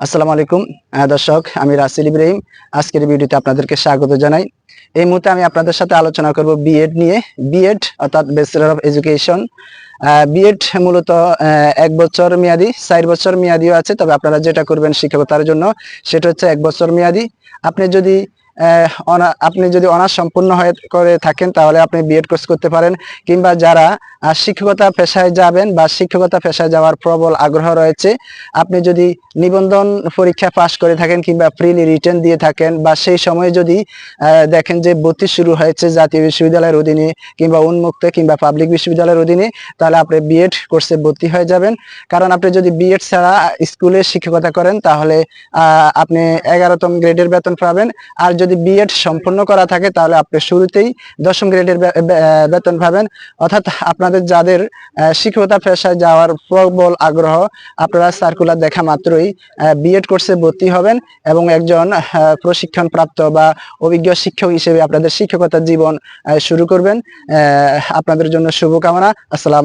আসসালামু আলাইকুম দর্শক, আমি রাসেল ইব্রাহিম। আজকের ভিডিওতে আপনাদেরকে স্বাগত জানাই। এই মুহূর্তে আমি আপনাদের সাথে আলোচনা করব বিএড নিয়ে। বিএড অর্থাৎ ব্যাচেলর অফ এডুকেশন। বিএড মূলত 1 বছর মেয়াদি, 4 বছর মেয়াদিও আছে, তবে আপনারা যেটা করবেন শিক্ষকতার জন্য সেটা হচ্ছে 1 বছর মেয়াদি। আপনি যদি অনার্স সম্পূর্ণ করে থাকেন তাহলে আপনি বিএড কোর্স করতে পারেন, কিংবা যারা শিক্ষকতা পেশায় যাবেন বা শিক্ষকতা পেশায় যাওয়ার প্রবল আগ্রহ রয়েছে, আপনি যদি নিবন্ধন পরীক্ষা পাশ করে থাকেন কিংবা প্রিলি রিটেন দিয়ে থাকেন, বা সেই সময়ে যদি দেখেন যে ভর্তি শুরু হয়েছে জাতীয় বিশ্ববিদ্যালয়ের অধীনে কিংবা উন্মুক্ত কিংবা পাবলিক বিশ্ববিদ্যালয়ের অধীনে, তাহলে আপনি বিএড কোর্সে ভর্তি হয়ে যাবেন। কারণ আপনি যদি বিএড ছাড়া স্কুলে শিক্ষকতা করেন তাহলে আপনি 11তম গ্রেডের বেতন পাবেন, আর যদি বিএড সম্পূর্ণ করা থাকে তাহলে আপনি শুরুতেই 10ম গ্রেডের বেতন পাবেন। অর্থাৎ আপনাদের যাদের শিক্ষকতা পেশায় যাওয়ার প্রবল আগ্রহ, আপনারা সার্কুলার দেখা মাত্রই বিএড কোর্সে ভর্তি হবেন এবং একজন প্রশিক্ষণ প্রাপ্ত বা অভিজ্ঞ শিক্ষক হিসেবে আপনাদের শিক্ষকতার জীবন শুরু করবেন। আপনাদের জন্য শুভকামনা। আসসালামু